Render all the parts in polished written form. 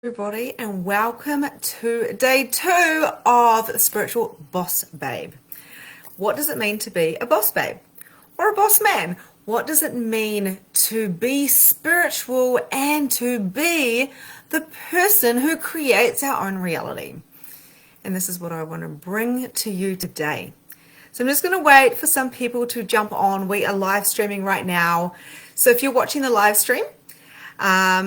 Everybody, and welcome to day 2 of Spiritual Boss Babe. What does it mean to be a boss babe or a boss man? What does it mean to be spiritual and to be the person who creates our own reality? And this is what I want to bring to you today. So I'm just going to wait for some people to jump on. We are live streaming right now. So if you're watching the live stream,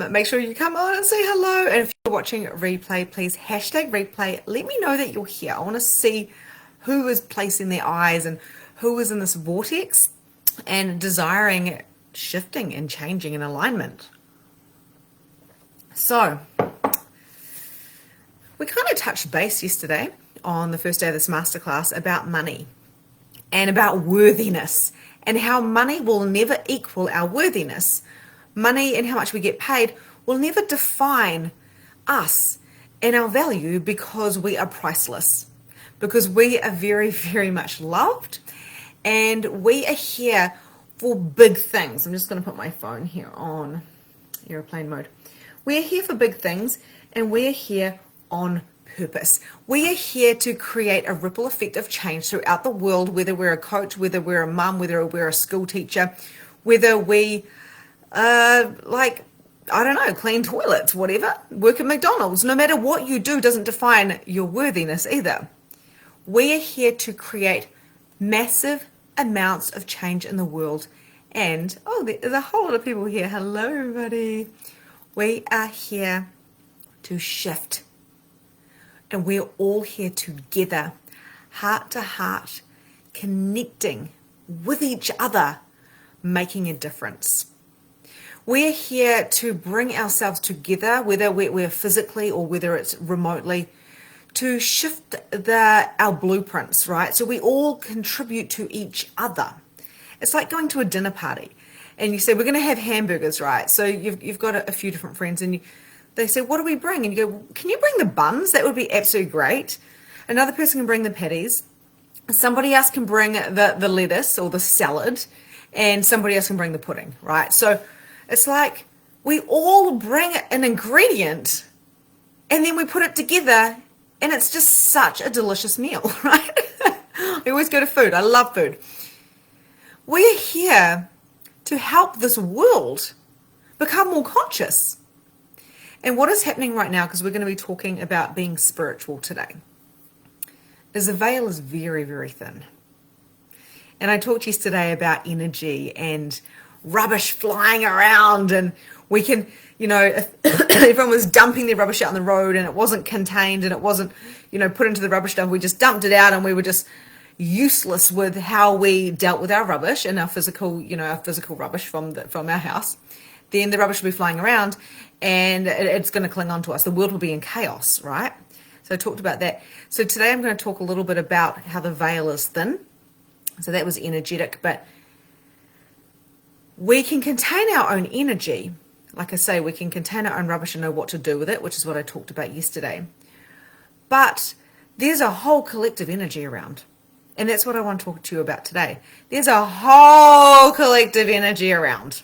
make sure you come on and say hello. And if you're watching replay, please hashtag replay. Let me know that you're here. I want to see who is placing their eyes and who is in this vortex and desiring shifting and changing and alignment. So we kind of touched base yesterday on the first day of this masterclass about money and about worthiness and how money will never equal our worthiness. Money and how much we get paid will never define us and our value because we are priceless, because we are very, very much loved and we are here for big things. I'm just going to put my phone here on airplane mode. We are here for big things and we are here on purpose. We are here to create a ripple effect of change throughout the world, whether we're a coach, whether we're a mum, whether we're a school teacher, whether we I don't know, clean toilets, whatever, work at McDonald's. No matter what you do doesn't define your worthiness either. We are here to create massive amounts of change in the world. And, there's a whole lot of people here. Hello, everybody. We are here to shift. And we're all here together, heart to heart, connecting with each other, making a difference. We're here to bring ourselves together, whether we're physically or whether it's remotely, to shift our blueprints, right? So we all contribute to each other. It's like going to a dinner party and you say, we're going to have hamburgers, right? So you've got a few different friends and they say, what do we bring? And you go, can you bring the buns? That would be absolutely great. Another person can bring the patties. Somebody else can bring the lettuce or the salad, and somebody else can bring the pudding, right? So it's like we all bring an ingredient and then we put it together and it's just such a delicious meal, right? I always go to food. I love food. We're here to help this world become more conscious. And what is happening right now, because we're going to be talking about being spiritual today, is the veil is very, very thin. And I talked yesterday about energy and rubbish flying around, and we can, if everyone was dumping their rubbish out on the road and it wasn't contained and it wasn't, put into the rubbish dump, we just dumped it out and we were just useless with how we dealt with our rubbish and our physical rubbish from our house. Then the rubbish will be flying around and it's going to cling on to us. The world will be in chaos, right? So I talked about that. So today I'm going to talk a little bit about how the veil is thin. So that was energetic, but we can contain our own energy. Like I say, we can contain our own rubbish and know what to do with it, which is what I talked about yesterday. But there's a whole collective energy around. And that's what I want to talk to you about today. There's a whole collective energy around.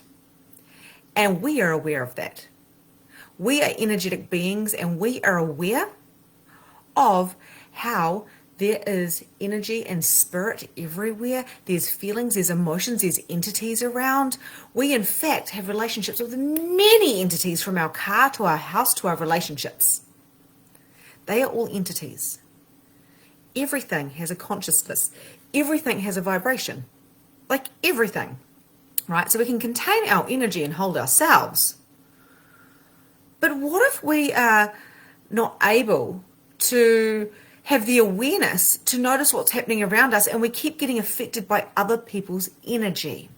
And we are aware of that. We are energetic beings and we are aware of how there is energy and spirit everywhere. There's feelings, there's emotions, there's entities around. We, in fact, have relationships with many entities, from our car to our house to our relationships. They are all entities. Everything has a consciousness. Everything has a vibration. Like everything, right? So we can contain our energy and hold ourselves. But what if we are not able to have the awareness to notice what's happening around us and we keep getting affected by other people's energy?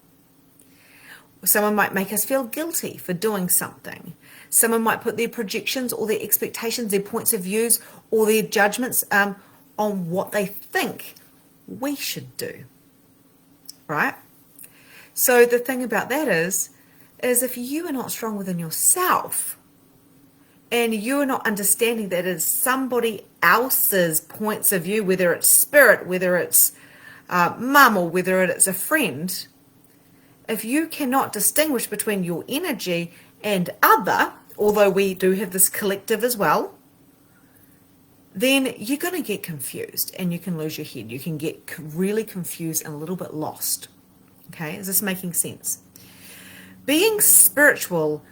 Someone might make us feel guilty for doing something. Someone might put their projections or their expectations, their points of views or their judgments on what they think we should do, right? So the thing about that is if you are not strong within yourself, and you're not understanding that it's somebody else's points of view, whether it's spirit, whether it's mum, or whether it's a friend, if you cannot distinguish between your energy and other, although we do have this collective as well, then you're going to get confused and you can lose your head. You can get really confused and a little bit lost. Okay, is this making sense? Being spiritual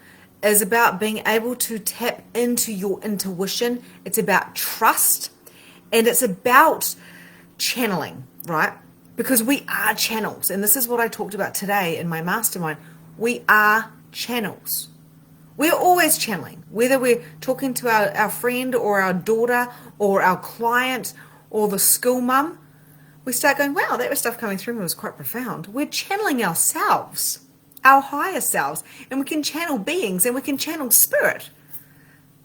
is about being able to tap into your intuition. It's about trust, and it's about channeling, right? Because we are channels, and this is what I talked about today in my mastermind. We are channels. We're always channeling, whether we're talking to our friend or our daughter or our client or the school mum. We start going, wow, that was stuff coming through me was quite profound. We're channeling ourselves, our higher selves, and we can channel beings and we can channel spirit.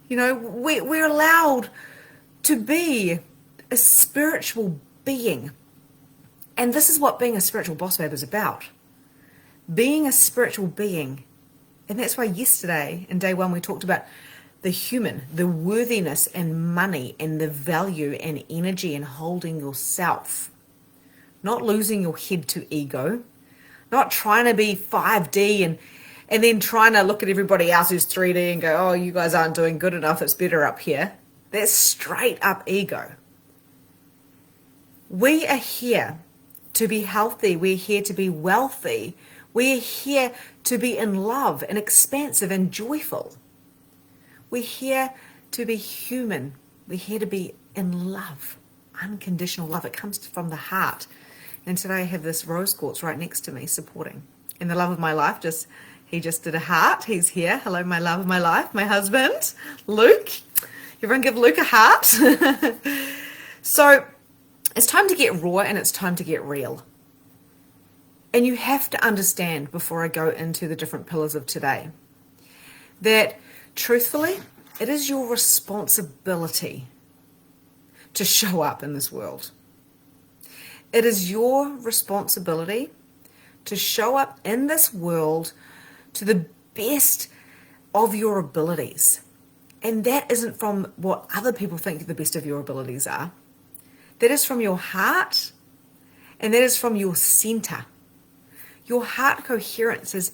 You know, we're allowed to be a spiritual being. And this is what being a spiritual boss babe is about. Being a spiritual being. And that's why yesterday in day one we talked about the human, the worthiness and money and the value and energy and holding yourself. Not losing your head to ego. Not trying to be 5D and then trying to look at everybody else who's 3D and go, oh, you guys aren't doing good enough, it's better up here. That's straight up ego. We are here to be healthy. We're here to be wealthy. We're here to be in love and expansive and joyful. We're here to be human. We're here to be in love, unconditional love. It comes from the heart. And today I have this rose quartz right next to me supporting. And the love of my life, he just did a heart. He's here. Hello, my love of my life, my husband, Luke. Everyone give Luke a heart. So it's time to get raw and it's time to get real. And you have to understand before I go into the different pillars of today that truthfully, it is your responsibility to show up in this world. It is your responsibility to show up in this world to the best of your abilities. And that isn't from what other people think the best of your abilities are. That is from your heart, and that is from your center. Your heart coherence is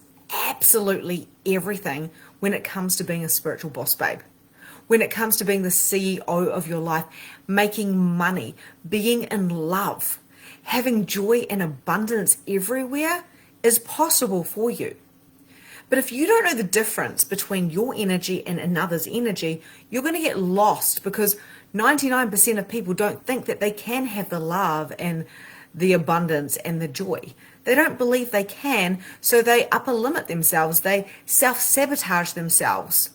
absolutely everything when it comes to being a spiritual boss babe. When it comes to being the CEO of your life, making money, being in love, having joy and abundance everywhere is possible for you. But if you don't know the difference between your energy and another's energy, you're going to get lost because 99% of people don't think that they can have the love and the abundance and the joy. They don't believe they can, so they upper limit themselves. They self-sabotage themselves.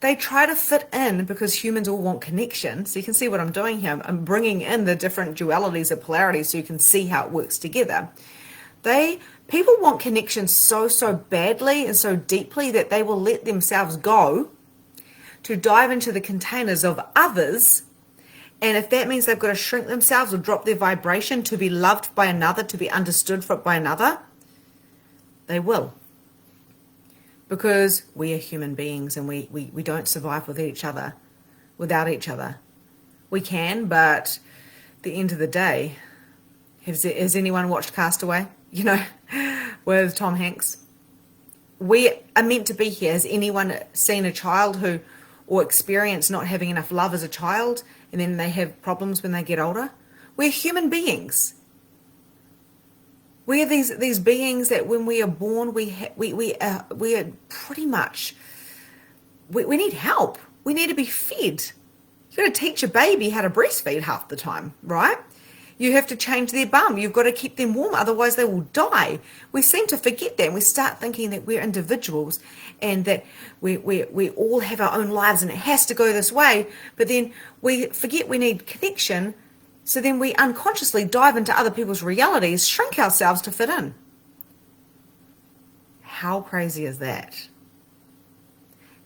They try to fit in because humans all want connection. So you can see what I'm doing here. I'm bringing in the different dualities or polarities so you can see how it works together. People want connection so badly and so deeply that they will let themselves go to dive into the containers of others. And if that means they've got to shrink themselves or drop their vibration to be loved by another, to be understood by another, they will. Because we are human beings and we don't survive with each other, without each other. We can, but at the end of the day, has anyone watched Castaway? You know, with Tom Hanks? We are meant to be here. Has anyone seen a child or experienced not having enough love as a child and then they have problems when they get older? We're human beings. We are these beings that when we are born, we are pretty much, we need help. We need to be fed. You've got to teach a baby how to breastfeed half the time, right? You have to change their bum. You've got to keep them warm, otherwise they will die. We seem to forget that. And we start thinking that we're individuals and that we all have our own lives and it has to go this way. But then we forget we need connection. So then we unconsciously dive into other people's realities, shrink ourselves to fit in. How crazy is that?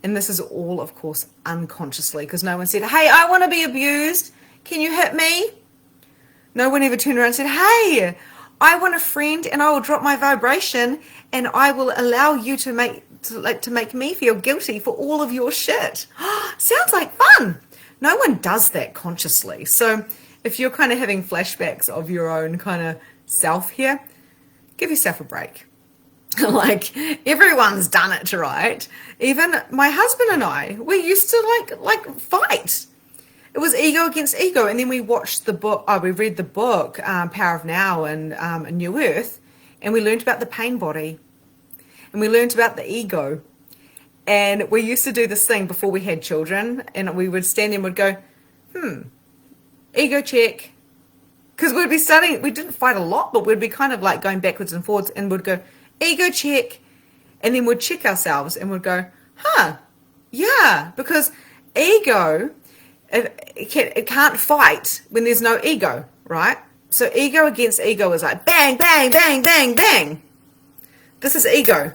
And this is all, of course, unconsciously because no one said, hey, I want to be abused. Can you hit me? No one ever turned around and said, hey, I want a friend and I will drop my vibration and I will allow you to make me feel guilty for all of your shit. Sounds like fun. No one does that consciously. So if you're kind of having flashbacks of your own kind of self here, give yourself a break. Like, everyone's done it, right? Even my husband and I, we used to like fight. It was ego against ego. And then we watched the book, we read the book, Power of Now and A New Earth, and we learned about the pain body, and we learned about the ego. And we used to do this thing before we had children, and we would stand there and would go, ego check. Because we'd be starting, we didn't fight a lot, but we'd be kind of like going backwards and forwards, and would go, ego check. And then we'd check ourselves and would go, yeah, because ego, it can't fight when there's no ego, right? So ego against ego is like bang, bang, bang, bang, bang. This is ego.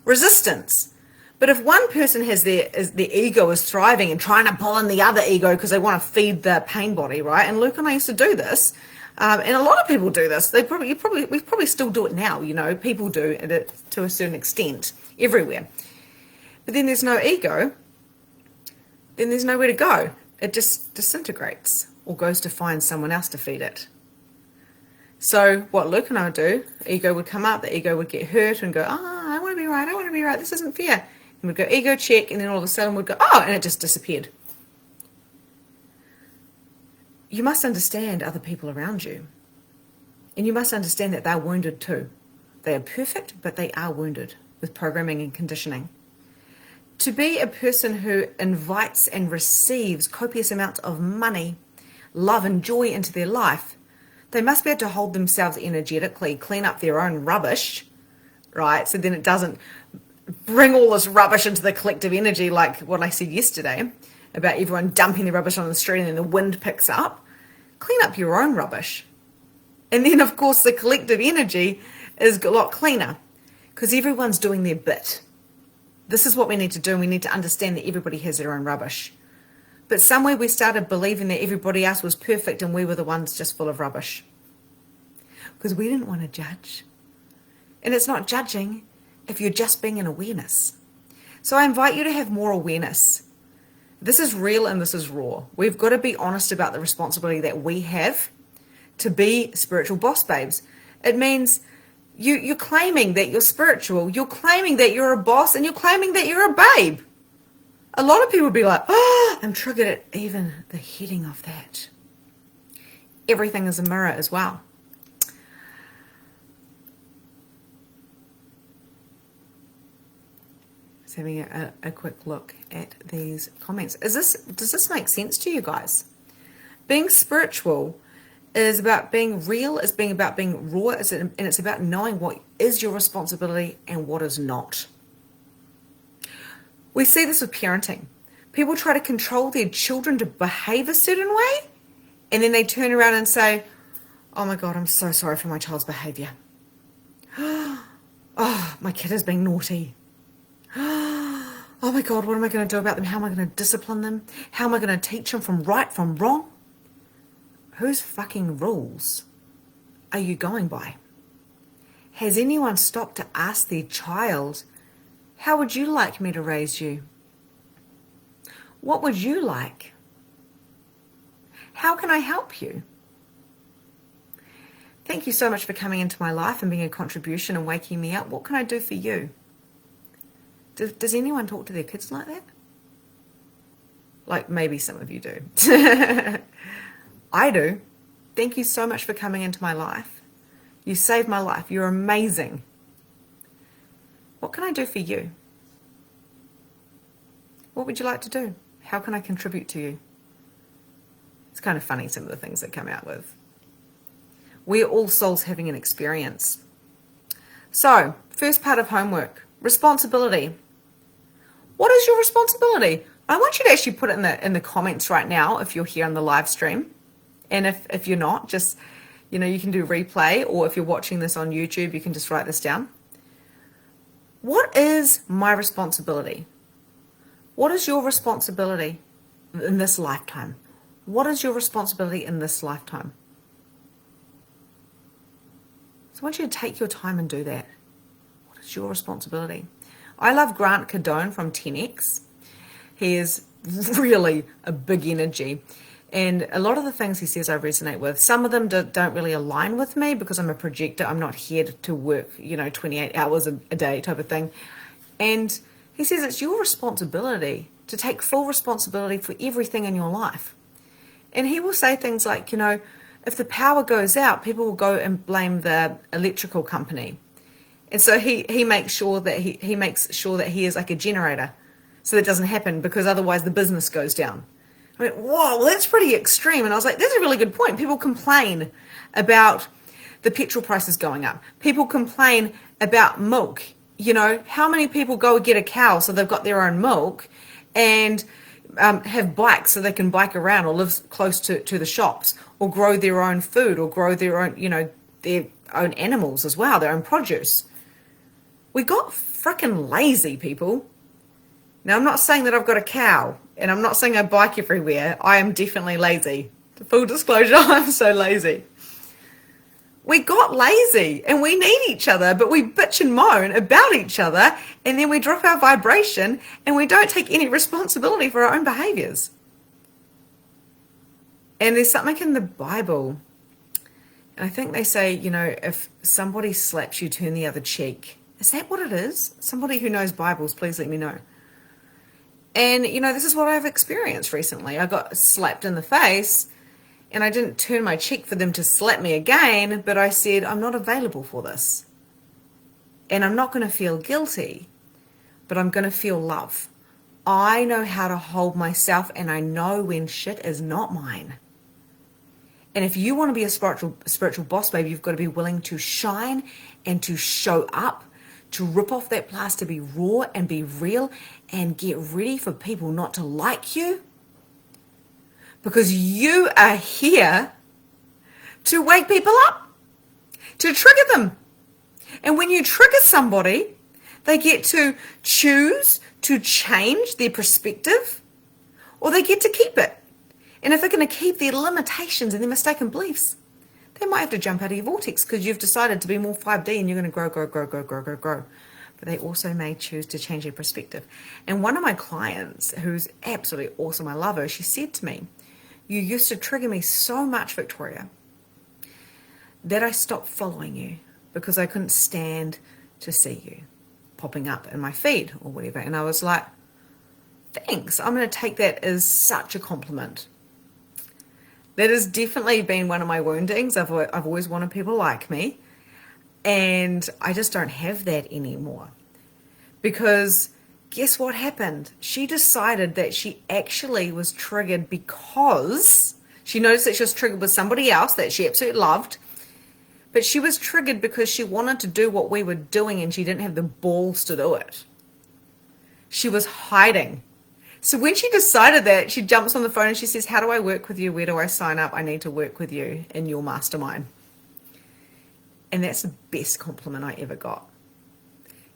Resistance. But if one person has their ego is thriving and trying to pull in the other ego because they want to feed the pain body, right? And Luke and I used to do this, and a lot of people do this. We probably still do it now. People do it to a certain extent everywhere. But then there's no ego. Then there's nowhere to go. It just disintegrates or goes to find someone else to feed it. So what Luke and I would do, ego would come up, the ego would get hurt and go, I want to be right, this isn't fair. And we'd go, ego check, and then all of a sudden we'd go, and it just disappeared. You must understand other people around you. And you must understand that they're wounded too. They are perfect, but they are wounded with programming and conditioning. To be a person who invites and receives copious amounts of money, love and joy into their life, they must be able to hold themselves energetically, clean up their own rubbish, right? So then it doesn't bring all this rubbish into the collective energy, like what I said yesterday about everyone dumping their rubbish on the street and then the wind picks up. Clean up your own rubbish. And then, of course, the collective energy is a lot cleaner because everyone's doing their bit. This is what we need to do, and we need to understand that everybody has their own rubbish. But somewhere we started believing that everybody else was perfect and we were the ones just full of rubbish. Because we didn't want to judge. And it's not judging if you're just being in awareness. So I invite you to have more awareness. This is real and this is raw. We've got to be honest about the responsibility that we have to be spiritual boss babes. It means you're claiming that you're spiritual, you're claiming that you're a boss, and you're claiming that you're a babe. A lot of people would be like, I'm triggered at even the heading of that. Everything is a mirror as well. Just having a quick look at these comments. Does this make sense to you guys? Being spiritual is about being real, it's about being raw, and it's about knowing what is your responsibility and what is not. We see this with parenting. People try to control their children to behave a certain way, and then they turn around and say, oh my God, I'm so sorry for my child's behavior. Oh, my kid is being naughty. Oh my God, what am I going to do about them? How am I going to discipline them? How am I going to teach them from right from wrong? Whose fucking rules are you going by? Has anyone stopped to ask their child, how would you like me to raise you? What would you like? How can I help you? Thank you so much for coming into my life and being a contribution and waking me up. What can I do for you? Does anyone talk to their kids like that? Like maybe some of you do. I do. Thank you so much for coming into my life. You saved my life. You're amazing. What can I do for you? What would you like to do? How can I contribute to you? It's kind of funny, some of the things that come out with. We're all souls having an experience. So, first part of homework, responsibility. What is your responsibility? I want you to actually put it in the comments right now if you're here on the live stream. And if you're not, just, you can do replay, or if you're watching this on YouTube, you can just write this down. What is my responsibility? What is your responsibility in this lifetime? What is your responsibility in this lifetime? So I want you to take your time and do that. What is your responsibility? I love Grant Cardone from 10X. He is really a big energy. And a lot of the things he says I resonate with. Some of them don't really align with me because I'm a projector. I'm not here to work, 28 hours a day type of thing. And he says it's your responsibility to take full responsibility for everything in your life. And he will say things like, if the power goes out, people will go and blame the electrical company. And so he makes sure that he makes sure that he is like a generator so that doesn't happen, because otherwise the business goes down. I went, whoa, well, that's pretty extreme. And I was like, that's a really good point. People complain about the petrol prices going up. People complain about milk. How many people go get a cow so they've got their own milk and have bikes so they can bike around, or live close to the shops, or grow their own food, or grow their own, their own animals as well, their own produce. We got freaking lazy, people. Now, I'm not saying that I've got a cow, and I'm not saying I bike everywhere. I am definitely lazy. Full disclosure, I'm so lazy. We got lazy, and we need each other, but we bitch and moan about each other, and then we drop our vibration, and we don't take any responsibility for our own behaviors. And there's something in the Bible, and I think they say, if somebody slaps you, turn the other cheek. Is that what it is? Somebody who knows Bibles, please let me know. And, this is what I've experienced recently. I got slapped in the face, and I didn't turn my cheek for them to slap me again, but I said, I'm not available for this. And I'm not going to feel guilty, but I'm going to feel love. I know how to hold myself, and I know when shit is not mine. And if you want to be a spiritual boss, baby, you've got to be willing to shine and to show up, to rip off that plaster, be raw and be real, and get ready for people not to like you. Because you are here to wake people up, to trigger them. And when you trigger somebody, they get to choose to change their perspective, or they get to keep it. And if they're going to keep their limitations and their mistaken beliefs, they might have to jump out of your vortex because you've decided to be more 5D and you're going to grow. But they also may choose to change their perspective. And one of my clients, who's absolutely awesome, I love her, she said to me, you used to trigger me so much, Victoria, that I stopped following you because I couldn't stand to see you popping up in my feed or whatever. And I was like, thanks. I'm going to take that as such a compliment. That has definitely been one of my woundings. I've always wanted people like me. And I just don't have that anymore. Because guess what happened? She decided that she actually was triggered because she noticed that she was triggered with somebody else that she absolutely loved. But she was triggered because she wanted to do what we were doing and she didn't have the balls to do it. She was hiding. So when she decided that, she jumps on the phone and she says, how do I work with you? Where do I sign up? I need to work with you in your mastermind. And that's the best compliment I ever got.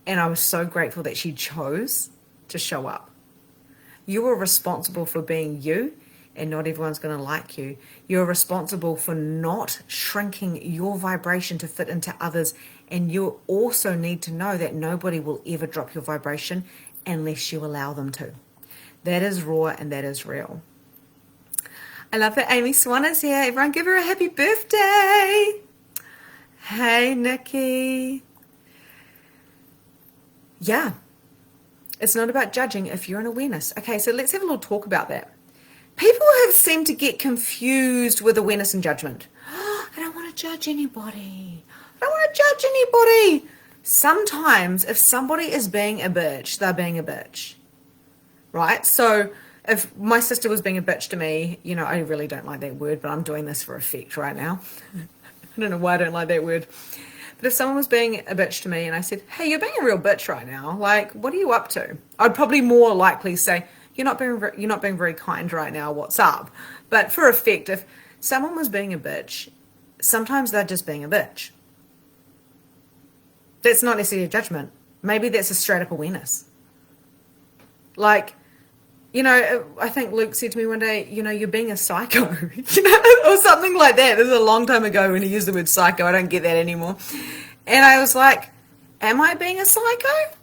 And I was so grateful that she chose to show up. You are responsible for being you, and not everyone's going to like you. You're responsible for not shrinking your vibration to fit into others. And you also need to know that nobody will ever drop your vibration unless you allow them to. That is raw and that is real. I love that Amy Swan is here. Everyone give her a happy birthday. Hey, Nikki. Yeah, it's not about judging if you're in awareness. Okay, so let's have a little talk about that. People have seemed to get confused with awareness and judgment. I don't want to judge anybody. I don't want to judge anybody. Sometimes if somebody is being a bitch, they're being a bitch, right? So if my sister was being a bitch to me, I really don't like that word, but I'm doing this for effect right now. I don't know why I don't like that word. But if someone was being a bitch to me and I said, hey, you're being a real bitch right now, like, what are you up to? I'd probably more likely say, you're not being very kind right now, what's up? But for effect, if someone was being a bitch, sometimes they're just being a bitch. That's not necessarily a judgment. Maybe that's a straight up awareness. Like, I think Luke said to me one day, you're being a psycho, or something like that. This is a long time ago when he used the word psycho. I don't get that anymore. And I was like, am I being a psycho?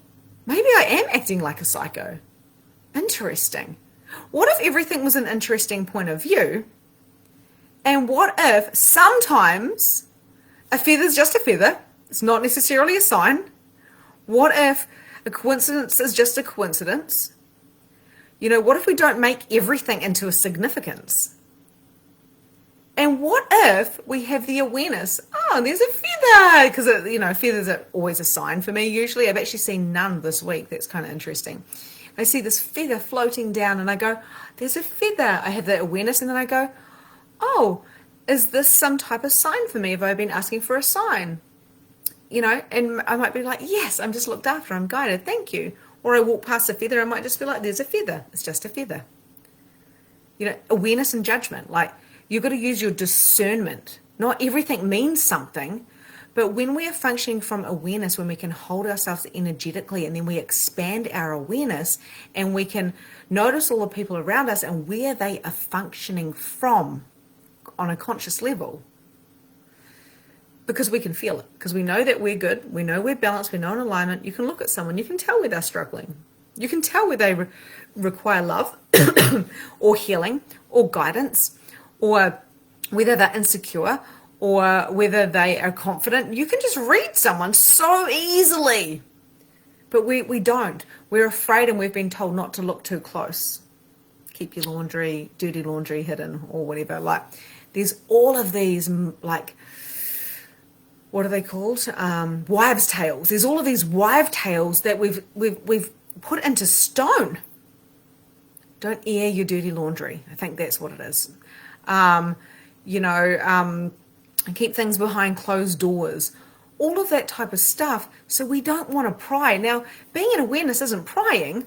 Maybe I am acting like a psycho. Interesting. What if everything was an interesting point of view And what if sometimes a feather's just a feather? It's not necessarily a sign. What if a coincidence is just a coincidence? You know, what if we don't make everything into a significance? And what if we have the awareness, oh, there's a feather, because, you know, feathers are always a sign for me usually. I've actually seen none this week. That's kind of interesting. I see this feather floating down and I go, there's a feather. I have that awareness and then I go, oh, is this some type of sign for me? Have I been asking for a sign? You know, and I might be like, yes, I'm just looked after, I'm guided, thank you. Or I walk past a feather, I might just be like, there's a feather. It's just a feather. You know, awareness and judgment. Like, you've got to use your discernment. Not everything means something, but when we are functioning from awareness, when we can hold ourselves energetically and then we expand our awareness and we can notice all the people around us and where they are functioning from on a conscious level, because we can feel it, because we know that we're good, we know we're balanced, we know in alignment. You can look at someone, you can tell where they're struggling. You can tell where they require love or healing or guidance, or whether they're insecure or whether they are confident. You can just read someone so easily. But we don't. We're afraid and we've been told not to look too close. Keep your laundry, dirty laundry hidden or whatever. Like, there's all of these, like, what are they called? Wives' tales. There's all of these wives' tales that we've put into stone. Don't air your dirty laundry. I think that's what it is. Keep things behind closed doors. All of that type of stuff. So we don't want to pry. Now, being in awareness isn't prying.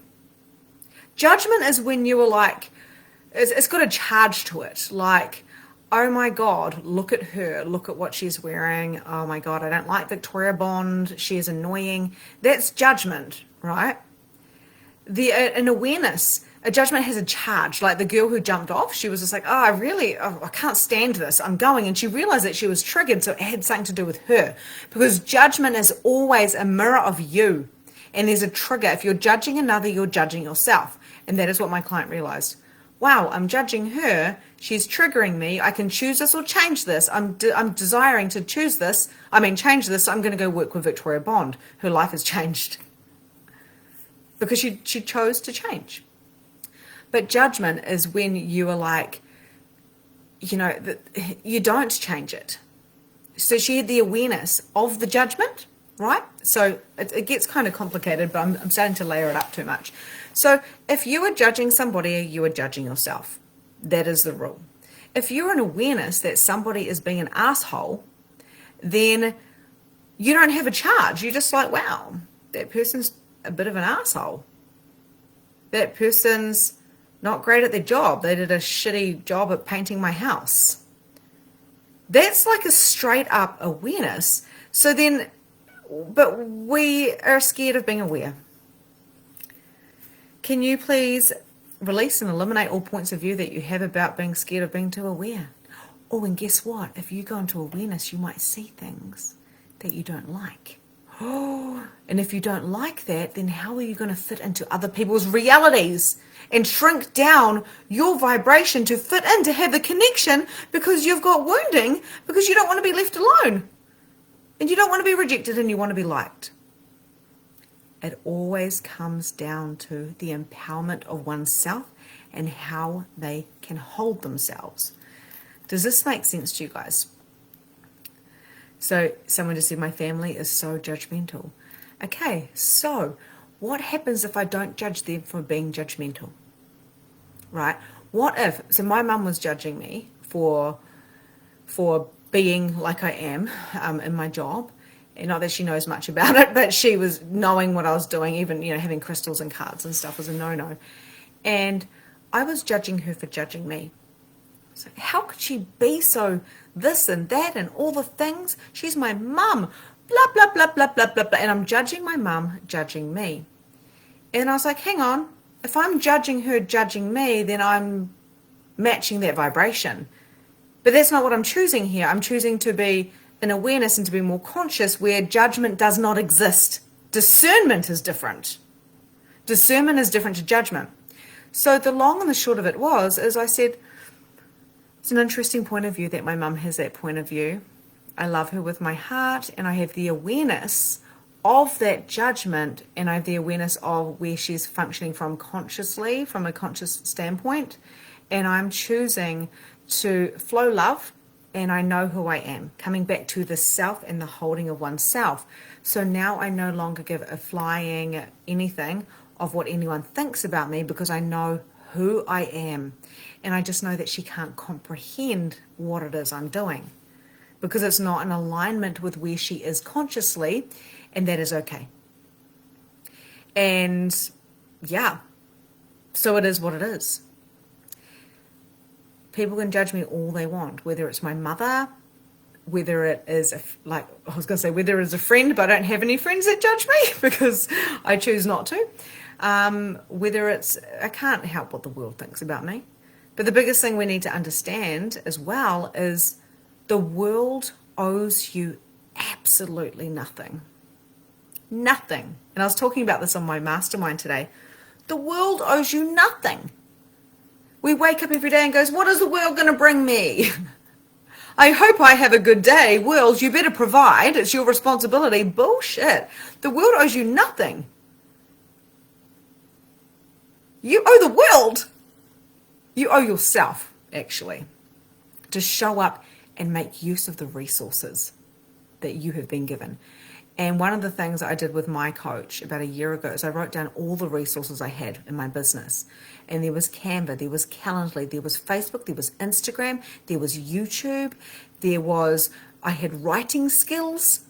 Judgment is when you are like, it's got a charge to it. Like, oh my God, look at her. Look at what she's wearing. Oh my God, I don't like Victoria Bond. She is annoying. That's judgment, right? An awareness, a judgment has a charge. Like the girl who jumped off, she was just like, I can't stand this. I'm going. And she realized that she was triggered. So it had something to do with her, because judgment is always a mirror of you. And there's a trigger. If you're judging another, you're judging yourself. And that is what my client realized. Wow, I'm judging her. She's triggering me. I can choose this or change this. I'm desiring to change this. So I'm going to go work with Victoria Bond. Her life has changed because she chose to change. But judgment is when you are like, you don't change it. So she had the awareness of the judgment, right? So it gets kind of complicated, but I'm starting to layer it up too much. So if you are judging somebody, you are judging yourself. That is the rule. If you're in awareness that somebody is being an asshole, then you don't have a charge. You're just like, wow, that person's a bit of an asshole. That person's not great at their job. They did a shitty job at painting my house. That's like a straight up awareness. So then, but we are scared of being aware. Can you please release and eliminate all points of view that you have about being scared of being too aware? Oh, and guess what? If you go into awareness, you might see things that you don't like. Oh, and if you don't like that, then how are you going to fit into other people's realities and shrink down your vibration to fit in, to have the connection, because you've got wounding, because you don't want to be left alone and you don't want to be rejected and you want to be liked. It always comes down to the empowerment of oneself and how they can hold themselves. Does this make sense to you guys? So someone just said, my family is so judgmental. Okay, so what happens if I don't judge them for being judgmental? Right? What if, so my mum was judging me for being like I am in my job. And not that she knows much about it, but she was knowing what I was doing, even, having crystals and cards and stuff was a no-no. And I was judging her for judging me. So how could she be so this and that and all the things? She's my mum, blah, blah, blah, blah, blah, blah, blah. And I'm judging my mum, judging me. And I was like, hang on, if I'm judging her, judging me, then I'm matching that vibration. But that's not what I'm choosing here. I'm choosing to be in awareness and to be more conscious, where judgment does not exist. Discernment is different. Discernment is different to judgment. So the long and the short of it is I said, It's an interesting point of view that my mum has that point of view. I love her with my heart, and I have the awareness of that judgment, and I have the awareness of where she's functioning from consciously, from a conscious standpoint, and I'm choosing to flow love, and I know who I am, coming back to the self and the holding of oneself. So now I no longer give a flying anything of what anyone thinks about me, because I know who I am, and I just know that she can't comprehend what it is I'm doing, because it's not in alignment with where she is consciously, and that is okay. And yeah, so it is what it is. People can judge me all they want, whether it's my mother, whether it is, whether it's a friend, but I don't have any friends that judge me because I choose not to. Whether it's, I can't help what the world thinks about me. But the biggest thing we need to understand as well is the world owes you absolutely nothing. Nothing. And I was talking about this on my mastermind today. The world owes you nothing. We wake up every day and goes, what is the world going to bring me? I hope I have a good day. World, you better provide. It's your responsibility. Bullshit. The world owes you nothing. You owe the world. You owe yourself, actually, to show up and make use of the resources that you have been given. And one of the things I did with my coach about a year ago is I wrote down all the resources I had in my business. And there was Canva, there was Calendly, there was Facebook, there was Instagram, there was YouTube, I had writing skills,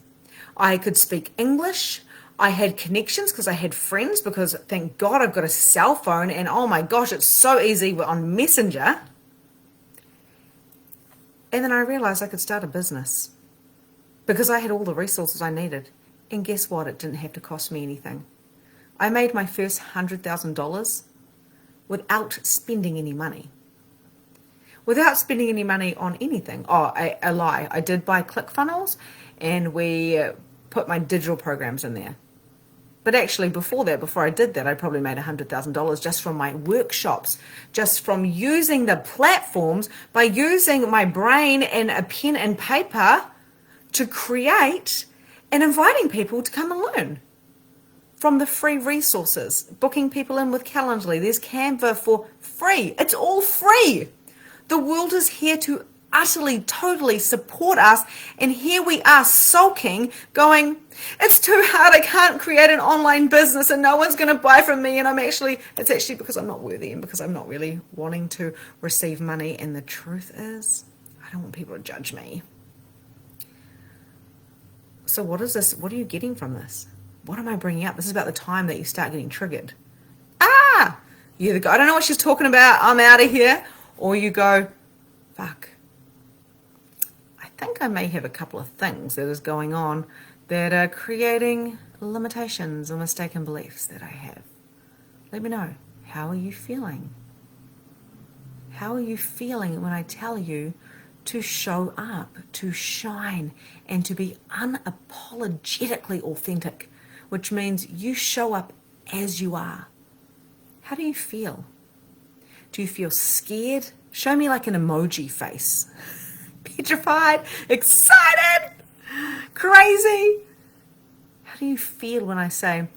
I could speak English, I had connections because I had friends, because thank God I've got a cell phone, and oh my gosh, it's so easy on Messenger. And then I realized I could start a business because I had all the resources I needed. And guess what? It didn't have to cost me anything. I made my first $100,000 without spending any money. Without spending any money on anything. Oh, a lie. I did buy ClickFunnels, and we put my digital programs in there. But actually before I did that, I probably made $100,000 just from my workshops, just from using the platforms, by using my brain and a pen and paper to create and inviting people to come and learn from the free resources, booking people in with Calendly. There's Canva for free. It's all free. The world is here to utterly, totally support us. And here we are sulking, going, it's too hard. I can't create an online business and no one's going to buy from me. And it's actually because I'm not worthy and because I'm not really wanting to receive money. And the truth is, I don't want people to judge me. So what is this? What are you getting from this? What am I bringing up? This is about the time that you start getting triggered. You either go, I don't know what she's talking about, I'm out of here. Or you go, fuck, I think I may have a couple of things that is going on that are creating limitations or mistaken beliefs that I have. Let me know. How are you feeling? How are you feeling when I tell you to show up, to shine, and to be unapologetically authentic, which means you show up as you are? How do you feel? Do you feel scared? Show me like an emoji face. Petrified, excited, crazy. How do you feel when I say,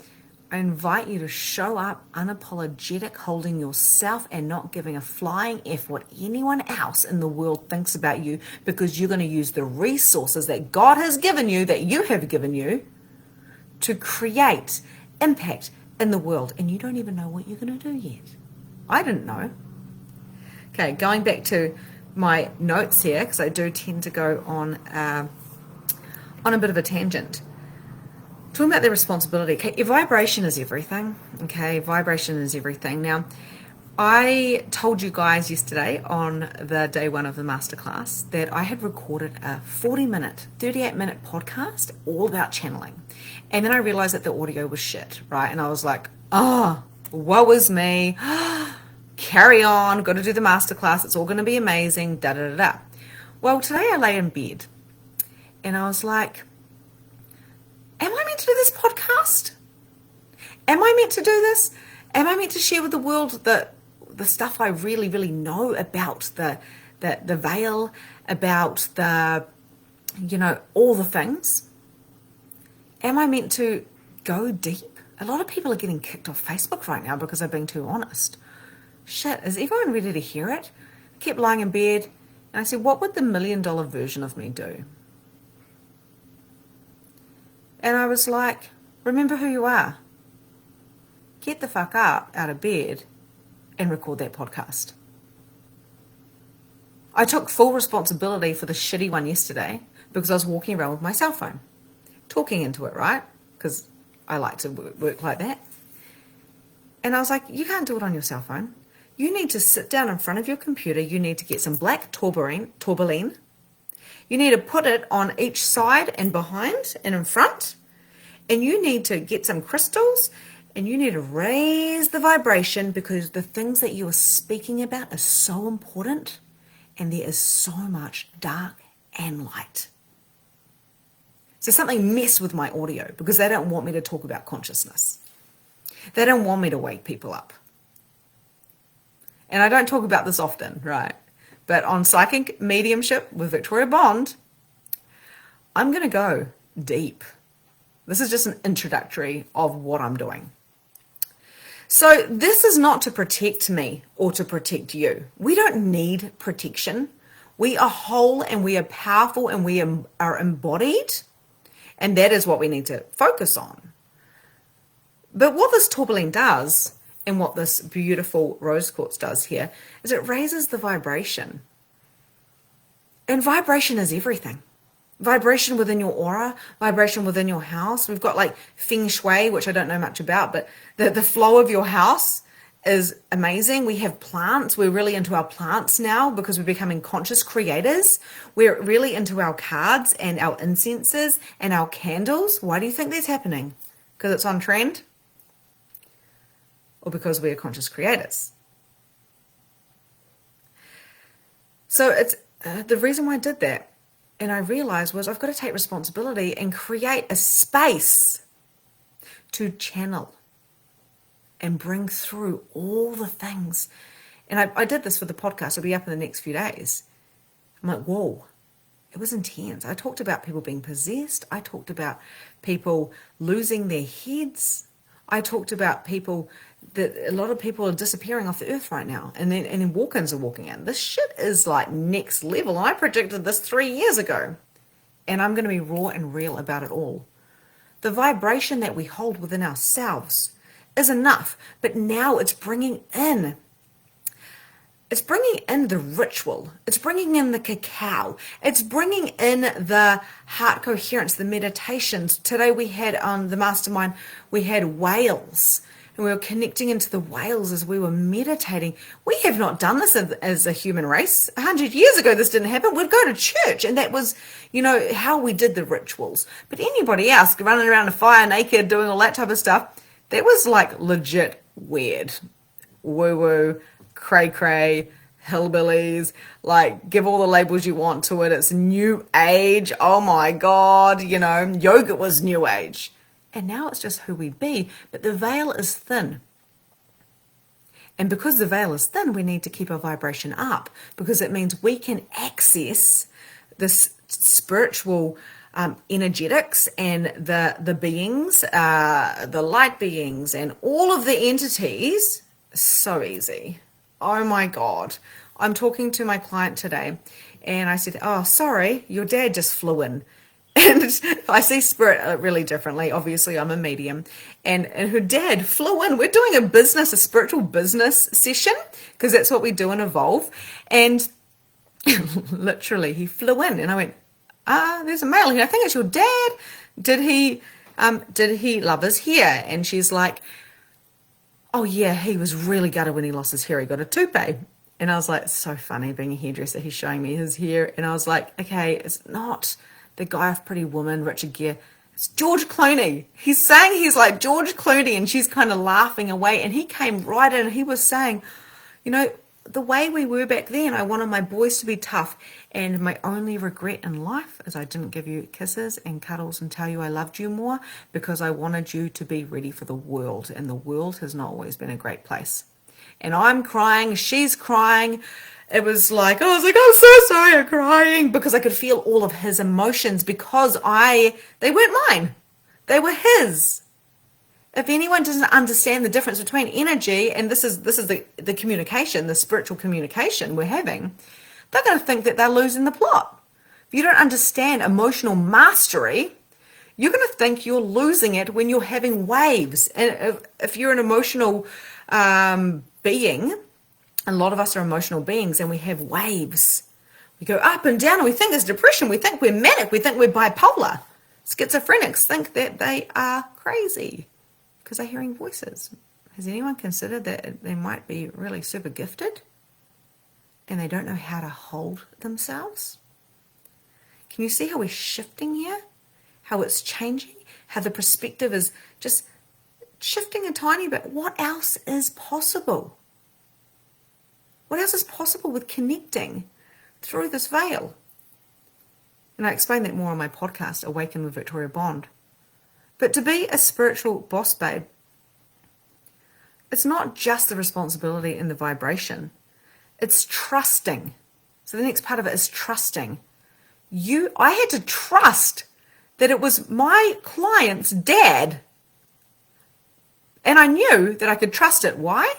I invite you to show up unapologetic, holding yourself and not giving a flying F what anyone else in the world thinks about you, because you're going to use the resources that God has given you, that you have given you, to create impact in the world. And you don't even know what you're going to do yet. I didn't know. Okay, going back to my notes here, because I do tend to go on a bit of a tangent. Talking about the responsibility. Okay, your vibration is everything. Okay, vibration is everything. Now, I told you guys yesterday on the day one of the masterclass that I had recorded a 40-minute, 38-minute podcast all about channeling. And then I realized that the audio was shit, right? And I was like, woe is me. Carry on, got to do the masterclass. It's all going to be amazing, da-da-da-da. Well, today I lay in bed and I was like, am I meant to do this podcast? Am I meant to do this? Am I meant to share with the world the stuff I really, really know about the the veil, about the, all the things? Am I meant to go deep? A lot of people are getting kicked off Facebook right now because they're being too honest. Shit, is everyone ready to hear it? I kept lying in bed and I said, what would the $1 million version of me do? And I was like, remember who you are. Get the fuck up out of bed and record that podcast. I took full responsibility for the shitty one yesterday because I was walking around with my cell phone, talking into it, right? Because I like to work like that. And I was like, you can't do it on your cell phone. You need to sit down in front of your computer. You need to get some black tourmaline. You need to put it on each side and behind and in front. And you need to get some crystals and you need to raise the vibration because the things that you are speaking about are so important and there is so much dark and light. So something messed with my audio because they don't want me to talk about consciousness. They don't want me to wake people up. And I don't talk about this often, right? But on Psychic Mediumship with Victoria Bond, I'm going to go deep. This is just an introductory of what I'm doing. So this is not to protect me or to protect you. We don't need protection. We are whole and we are powerful and we are embodied. And that is what we need to focus on. But what this tourmaline does, and what this beautiful rose quartz does here, is it raises the vibration. And vibration is everything. Vibration within your aura, vibration within your house. We've got like feng shui, which I don't know much about, but the flow of your house is amazing. We have plants. We're really into our plants now because we're becoming conscious creators. We're really into our cards and our incenses and our candles. Why do you think that's happening? Because it's on trend? Or because we are conscious creators? So it's the reason why I did that, and I realized, was I've got to take responsibility and create a space to channel and bring through all the things. And I did this for the podcast. It'll be up in the next few days. I'm like, whoa, it was intense. I talked about people being possessed. I talked about people losing their heads. I talked about people that a lot of people are disappearing off the earth right now. And then walk-ins are walking in. This shit is like next level. And I predicted this 3 years ago. And I'm going to be raw and real about it all. The vibration that we hold within ourselves is enough. But now it's bringing in the ritual. It's bringing in the cacao. It's bringing in the heart coherence, the meditations. Today we had on the mastermind, we had whales. And we were connecting into the whales as we were meditating. We have not done this as a human race. 100 years ago, this didn't happen. We'd go to church, and that was, how we did the rituals. But anybody else running around a fire naked, doing all that type of stuff, that was like legit weird. Woo-woo, cray-cray, hillbillies, like give all the labels you want to it. It's new age. Oh my God, yoga was new age. And now it's just who we be. But the veil is thin. And because the veil is thin, we need to keep our vibration up because it means we can access this spiritual energetics and the beings, the light beings and all of the entities so easy. Oh my God. I'm talking to my client today and I said, oh, sorry, your dad just flew in. And I see spirit really differently. Obviously, I'm a medium. And her dad flew in. We're doing a spiritual business session, because that's what we do in Evolve. And literally, he flew in. And I went, there's a male here. I think it's your dad. Did he love his hair? And she's like, oh, yeah, he was really gutted when he lost his hair. He got a toupee. And I was like, so funny being a hairdresser. He's showing me his hair. And I was like, okay, it's not the guy of Pretty Woman, Richard Gere. It's George Clooney. He's saying he's like George Clooney, and she's kind of laughing away. And he came right in and he was saying, the way we were back then, I wanted my boys to be tough. And my only regret in life is I didn't give you kisses and cuddles and tell you I loved you more because I wanted you to be ready for the world. And the world has not always been a great place. And I'm crying, she's crying. It was like, I was like, I'm so sorry, I'm crying, because I could feel all of his emotions because they weren't mine. They were his. If anyone doesn't understand the difference between energy, and this is the communication, the spiritual communication we're having, they're going to think that they're losing the plot. If you don't understand emotional mastery, you're going to think you're losing it when you're having waves. And if you're an emotional being, a lot of us are emotional beings, and we have waves. We go up and down, and we think there's depression. We think we're manic. We think we're bipolar. Schizophrenics think that they are crazy because they're hearing voices. Has anyone considered that they might be really super gifted and they don't know how to hold themselves? Can you see how we're shifting here? How it's changing? How the perspective is just shifting a tiny bit. What else is possible? What else is possible with connecting through this veil? And I explain that more on my podcast, Awaken with Victoria Bond. But to be a spiritual boss babe, it's not just the responsibility and the vibration. It's trusting. So the next part of it is trusting. I had to trust that it was my client's dad. And I knew that I could trust it. Why?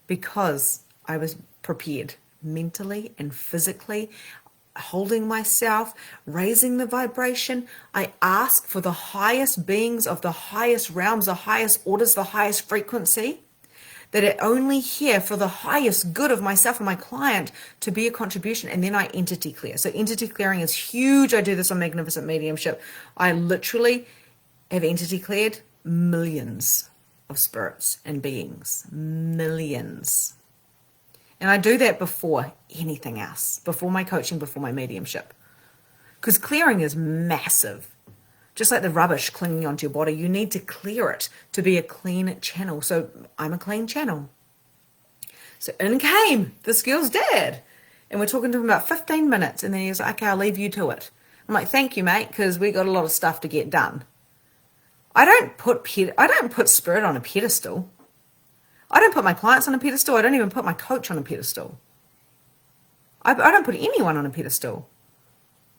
Because I was prepared mentally and physically, holding myself, raising the vibration. I ask for the highest beings of the highest realms, the highest orders, the highest frequency, that are only here for the highest good of myself and my client to be a contribution. And then I entity clear. So entity clearing is huge. I do this on Magnificent Mediumship. I literally have entity cleared millions of spirits and beings. Millions. And I do that before anything else, before my coaching, before my mediumship. Because clearing is massive. Just like the rubbish clinging onto your body, you need to clear it to be a clean channel. So I'm a clean channel. So in came this girl's dad. And we're talking to him about 15 minutes. And then he was like, okay, I'll leave you to it. I'm like, thank you, mate, because we got a lot of stuff to get done. I don't put spirit on a pedestal. I don't put my clients on a pedestal. I don't even put my coach on a pedestal. I don't put anyone on a pedestal.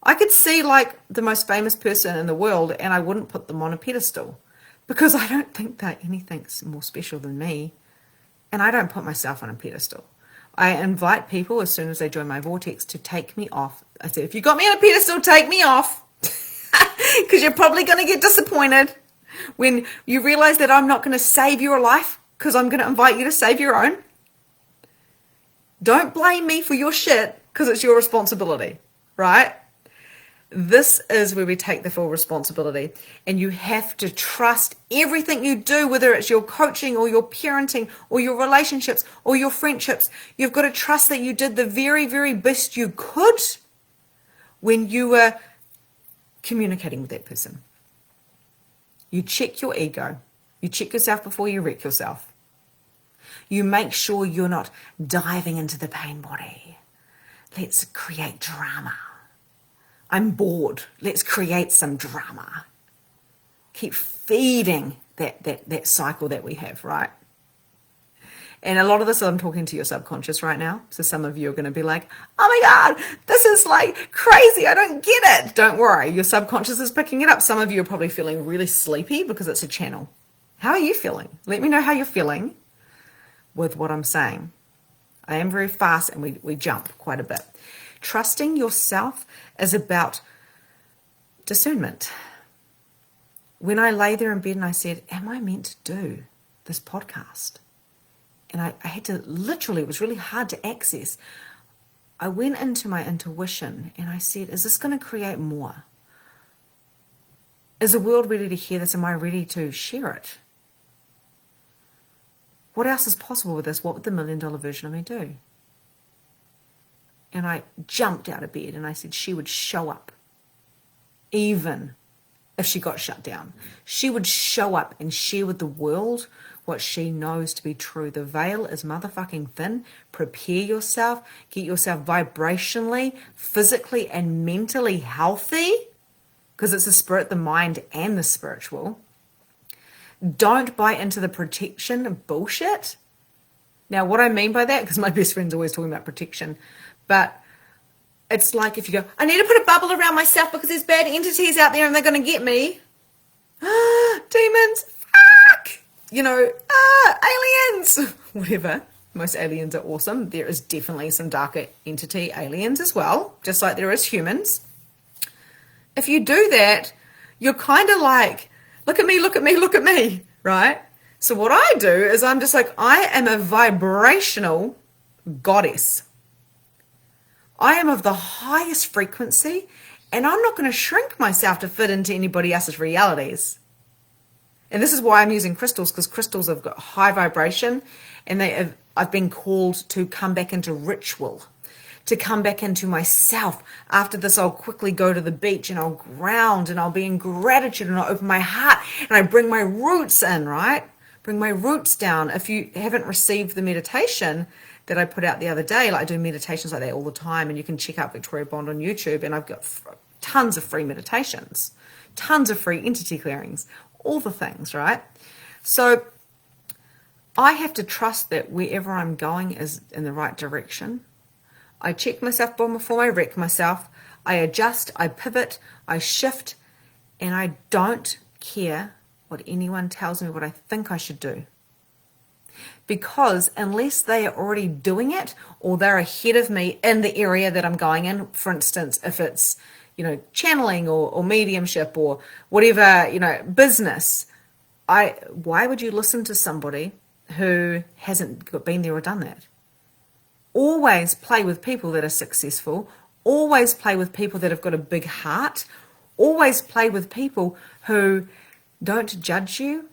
I could see like the most famous person in the world and I wouldn't put them on a pedestal because I don't think that anything's more special than me. And I don't put myself on a pedestal. I invite people as soon as they join my vortex to take me off. I said, if you got me on a pedestal, take me off because you're probably going to get disappointed when you realize that I'm not going to save your life. Because I'm going to invite you to save your own. Don't blame me for your shit because it's your responsibility, right? This is where we take the full responsibility. And you have to trust everything you do, whether it's your coaching or your parenting or your relationships or your friendships. You've got to trust that you did the very, very best you could when you were communicating with that person. You check your ego. You check yourself before you wreck yourself. You make sure you're not diving into the pain body. Let's create drama. I'm bored. Let's create some drama. Keep feeding that cycle that we have, right? And a lot of this, I'm talking to your subconscious right now. So some of you are going to be like, oh my God, this is like crazy. I don't get it. Don't worry. Your subconscious is picking it up. Some of you are probably feeling really sleepy because it's a channel. How are you feeling? Let me know how you're feeling with what I'm saying. I am very fast and we jump quite a bit. Trusting yourself is about discernment. When I lay there in bed and I said, am I meant to do this podcast? And I had to literally, it was really hard to access. I went into my intuition and I said, is this going to create more? Is the world ready to hear this? Am I ready to share it? What else is possible with this? What would the $1 million version of me do? And I jumped out of bed and I said she would show up. Even if she got shut down. She would show up and share with the world what she knows to be true. The veil is motherfucking thin. Prepare yourself. Get yourself vibrationally, physically, and mentally healthy. Because it's the spirit, the mind, and the spiritual. Don't buy into the protection bullshit. Now, what I mean by that, because my best friend's always talking about protection, but it's like if you go, I need to put a bubble around myself because there's bad entities out there and they're going to get me. Demons, fuck, aliens, whatever. Most aliens are awesome. There is definitely some darker entity aliens as well, just like there is humans. If you do that, you're kind of like, look at me, look at me, look at me, right? So what I do is I'm just like, I am a vibrational goddess. I am of the highest frequency, and I'm not going to shrink myself to fit into anybody else's realities. And this is why I'm using crystals, because crystals have got high vibration, and I've been called to come back into ritual, to come back into myself. After this, I'll quickly go to the beach and I'll ground and I'll be in gratitude and I'll open my heart and I bring my roots in, right? Bring my roots down. If you haven't received the meditation that I put out the other day, like I do meditations like that all the time, and you can check out Victoria Bond on YouTube, and I've got tons of free meditations, tons of free entity clearings, all the things, right? So I have to trust that wherever I'm going is in the right direction. I check myself before I wreck myself. I adjust, I pivot, I shift, and I don't care what anyone tells me what I think I should do. Because unless they are already doing it or they're ahead of me in the area that I'm going in, for instance, if it's, channeling or mediumship or whatever, business, why would you listen to somebody who hasn't been there or done that? Always play with people that are successful. Always play with people that have got a big heart. Always play with people who don't judge you,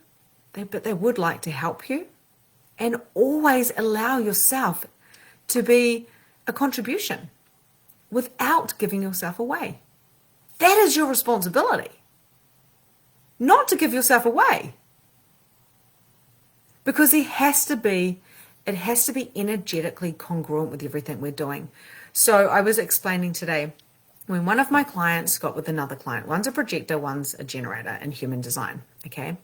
but they would like to help you. And always allow yourself to be a contribution without giving yourself away. That is your responsibility. Not to give yourself away. Because it has to be energetically congruent with everything we're doing. So I was explaining today, when one of my clients got with another client, one's a projector, one's a generator in human design, okay?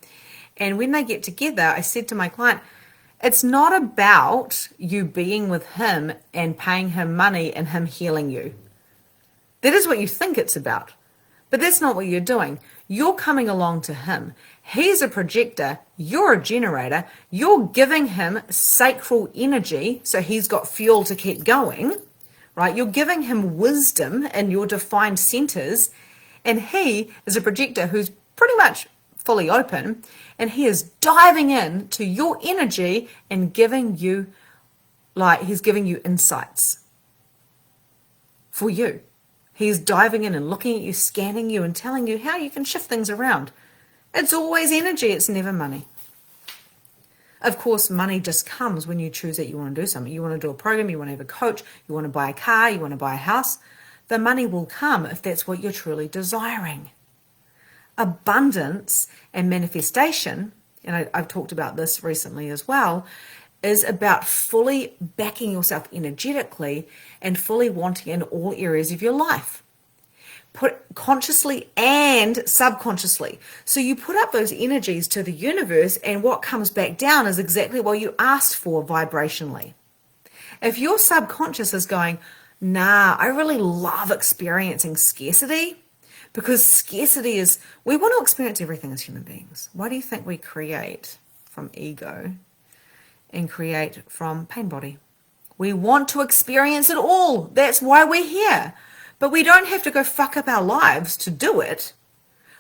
And when they get together, I said to my client, it's not about you being with him and paying him money and him healing you. That is what you think it's about. But that's not what you're doing. You're coming along to him. He's a projector. You're a generator. You're giving him sacral energy, so he's got fuel to keep going, right? You're giving him wisdom in your defined centers, and he is a projector who's pretty much fully open, and he is diving in to your energy and giving you, he's giving you insights for you. He's diving in and looking at you, scanning you, and telling you how you can shift things around. It's always energy. It's never money. Of course, money just comes when you choose that you want to do something. You want to do a program, you want to have a coach, you want to buy a car, you want to buy a house. The money will come if that's what you're truly desiring. Abundance and manifestation, and I've talked about this recently as well, is about fully backing yourself energetically and fully wanting in all areas of your life. Put consciously and subconsciously. So you put up those energies to the universe, and what comes back down is exactly what you asked for vibrationally. If your subconscious is going, nah, I really love experiencing scarcity, because scarcity is, we want to experience everything as human beings. Why do you think we create from ego and create from pain body? We want to experience it all. That's why we're here. But we don't have to go fuck up our lives to do it.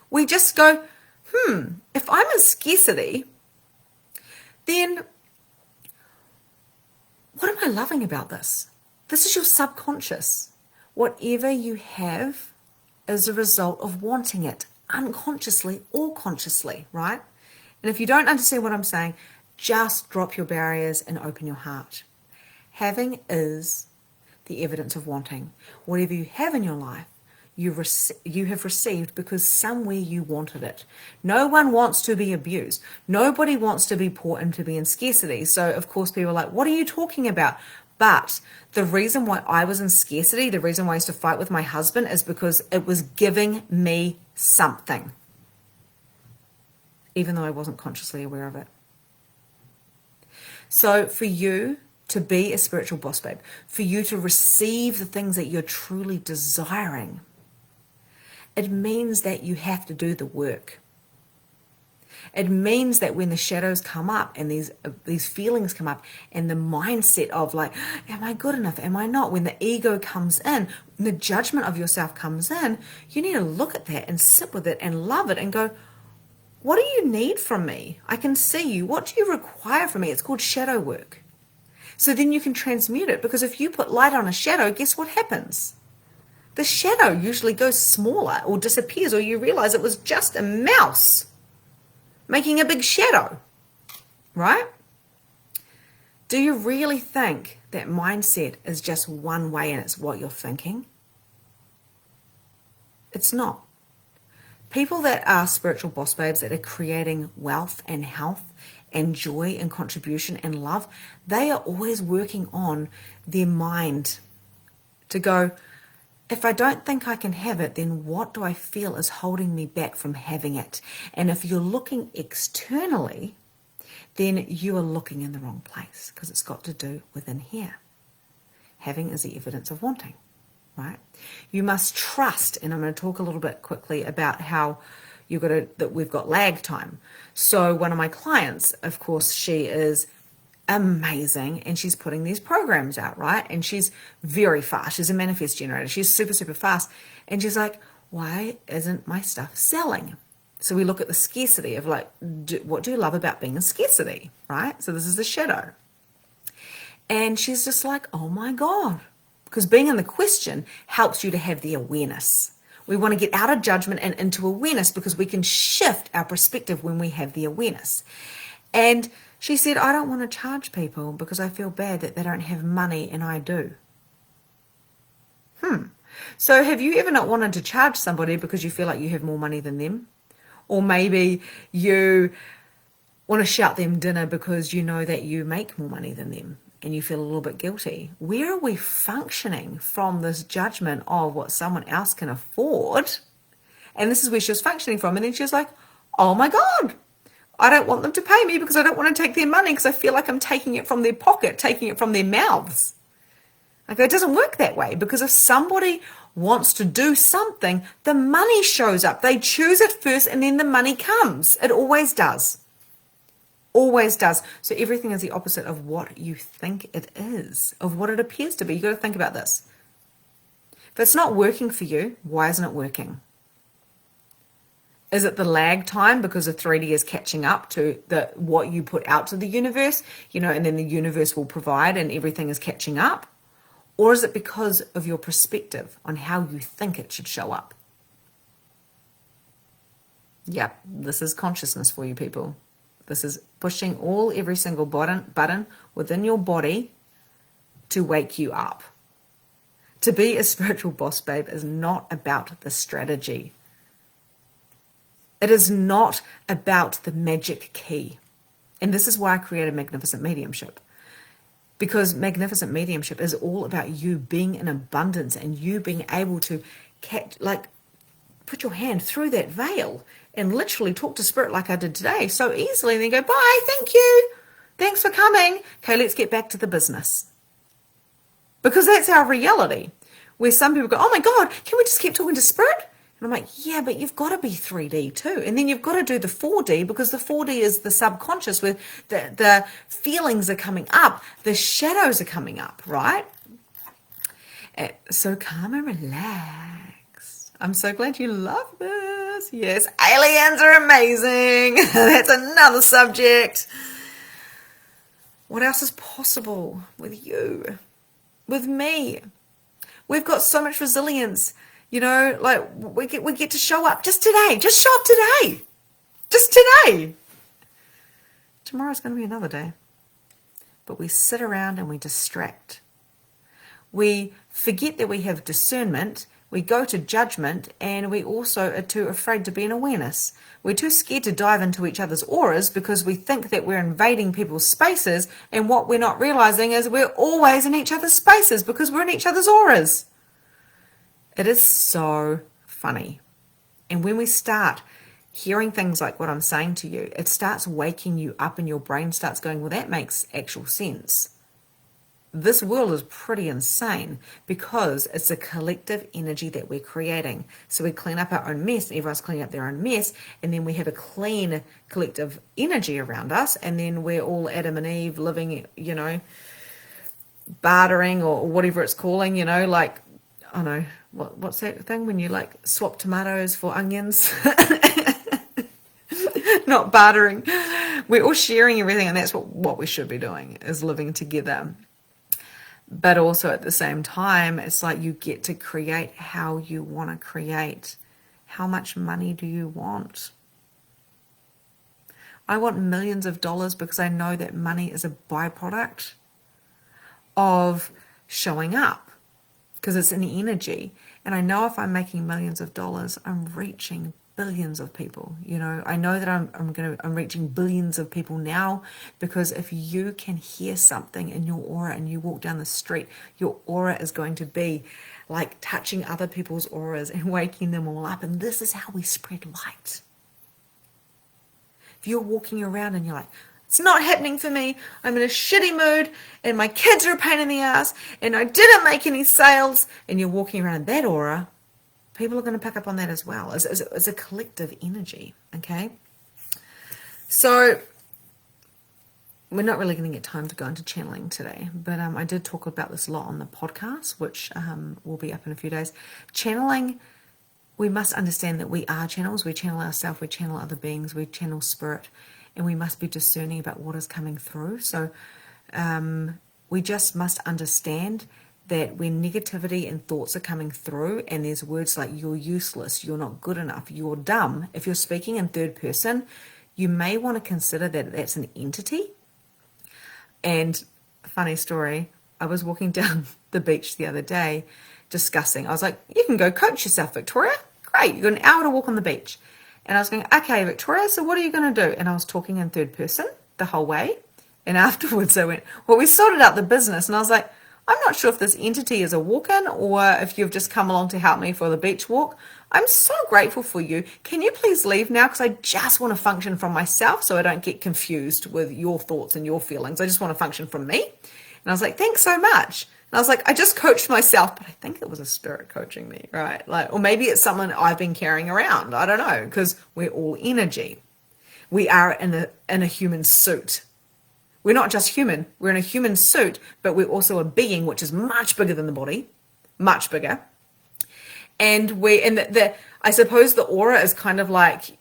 We just go, if I'm in scarcity, then what am I loving about this? This is your subconscious. Whatever you have is a result of wanting it, unconsciously or consciously, right? And if you don't understand what I'm saying, just drop your barriers and open your heart. Having is the evidence of wanting. Whatever you have in your life, you have received because somewhere you wanted it. No one wants to be abused. Nobody wants to be poor and to be in scarcity. So, of course, people are like, what are you talking about? But the reason why I was in scarcity, the reason why I used to fight with my husband is because it was giving me something, even though I wasn't consciously aware of it. So for you to be a spiritual boss babe, for you to receive the things that you're truly desiring, it means that you have to do the work. It means that when the shadows come up and these feelings come up and the mindset of like, am I good enough? Am I not? When the ego comes in, when the judgment of yourself comes in, you need to look at that and sit with it and love it and go, what do you need from me? I can see you. What do you require from me? It's called shadow work. So then you can transmute it, because if you put light on a shadow, guess what happens? The shadow usually goes smaller or disappears, or you realize it was just a mouse making a big shadow, right? Do you really think that mindset is just one way and it's what you're thinking? It's not. People that are spiritual boss babes, that are creating wealth and health and joy and contribution and love, they are always working on their mind to go, if I don't think I can have it, then what do I feel is holding me back from having it? And if you're looking externally, then you are looking in the wrong place, because it's got to do within here. Having is the evidence of wanting, right? You must trust, and I'm going to talk a little bit quickly about how that we've got lag time. So one of my clients, of course, she is amazing, and she's putting these programs out, right? And she's very fast. She's a manifest generator. She's super, super fast. And she's like, why isn't my stuff selling? So we look at the scarcity of like, what do you love about being in scarcity, right? So this is the shadow. And she's just like, oh my God. Because being in the question helps you to have the awareness. We want to get out of judgment and into awareness, because we can shift our perspective when we have the awareness. And she said, I don't want to charge people because I feel bad that they don't have money and I do. So have you ever not wanted to charge somebody because you feel like you have more money than them? Or maybe you want to shout them dinner because you know that you make more money than them and you feel a little bit guilty. Where are we functioning from this judgment of what someone else can afford? And this is where she was functioning from. And then she was like, oh my God, I don't want them to pay me because I don't want to take their money, because I feel like I'm taking it from their pocket, taking it from their mouths. Like, it doesn't work that way, because if somebody wants to do something, the money shows up. They choose it first and then the money comes. It always does. Always does. So everything is the opposite of what you think it is, of what it appears to be. You've got to think about this. If it's not working for you, why isn't it working? Is it the lag time because the 3D is catching up to what you put out to the universe, and then the universe will provide and everything is catching up? Or is it because of your perspective on how you think it should show up? Yep, this is consciousness for you people. This is pushing every single button within your body to wake you up. To be a spiritual boss babe is not about the strategy. It is not about the magic key. And this is why I created Magnificent Mediumship. Because Magnificent Mediumship is all about you being in abundance and you being able to put your hand through that veil and literally talk to spirit like I did today so easily, and then go, bye, thank you, thanks for coming. Okay, let's get back to the business. Because that's our reality. Where some people go, oh my God, can we just keep talking to spirit? And I'm like, yeah, but you've got to be 3D too. And then you've got to do the 4D, because the 4D is the subconscious, where the feelings are coming up, the shadows are coming up, right? So calm and relax. I'm so glad you love this. Yes, aliens are amazing. That's another subject. What else is possible with you? With me? We've got so much resilience. We get to show up just today. Just show up today. Just today. Tomorrow's going to be another day. But we sit around and we distract. We forget that we have discernment. We go to judgment, and we also are too afraid to be in awareness. We're too scared to dive into each other's auras because we think that we're invading people's spaces, and what we're not realizing is we're always in each other's spaces because we're in each other's auras. It is so funny. And when we start hearing things like what I'm saying to you, it starts waking you up and your brain starts going, well, that makes actual sense. This world is pretty insane because it's a collective energy that we're creating. So we clean up our own mess, everyone's cleaning up their own mess, and then we have a clean collective energy around us, and then we're all Adam and Eve living, bartering or whatever it's calling, like, I don't know, what's that thing when you like swap tomatoes for onions? Not bartering. We're all sharing everything, and that's what we should be doing, is living together. But also at the same time, it's like you get to create how you want to create. How much money do you want? I want millions of dollars because I know that money is a byproduct of showing up, because it's an energy. And I know if I'm making millions of dollars, I'm reaching billions of people. I know that I'm reaching billions of people now, because if you can hear something in your aura and you walk down the street, your aura is going to be like touching other people's auras and waking them all up. And this is how we spread light. If you're walking around and you're like, it's not happening for me, I'm in a shitty mood and my kids are a pain in the ass and I didn't make any sales, and you're walking around in that aura, people are going to pick up on that as well. It's a collective energy, okay? So we're not really going to get time to go into channeling today, but I did talk about this a lot on the podcast, which will be up in a few days. Channeling, we must understand that we are channels. We channel ourselves, we channel other beings, we channel spirit, and we must be discerning about what is coming through. So we just must understand that when negativity and thoughts are coming through and there's words like you're useless, you're not good enough, you're dumb, if you're speaking in third person, you may want to consider that that's an entity. And funny story, I was walking down the beach the other day discussing, I was like, you can go coach yourself, Victoria. Great, you've got an hour to walk on the beach. And I was going, okay, Victoria, so what are you going to do? And I was talking in third person the whole way. And afterwards I went, well, we sorted out the business. And I was like, I'm not sure if this entity is a walk-in or if you've just come along to help me for the beach walk. I'm so grateful for you. Can you please leave now? Because I just want to function from myself so I don't get confused with your thoughts and your feelings. I just want to function from me. And I was like, thanks so much. And I was like, I just coached myself, but I think it was a spirit coaching me, right? Like, or maybe it's someone I've been carrying around. I don't know, because we're all energy. We are in a human suit. We're not just human, we're in a human suit, but we're also a being which is much bigger than the body, much bigger. And I suppose the aura is kind of like,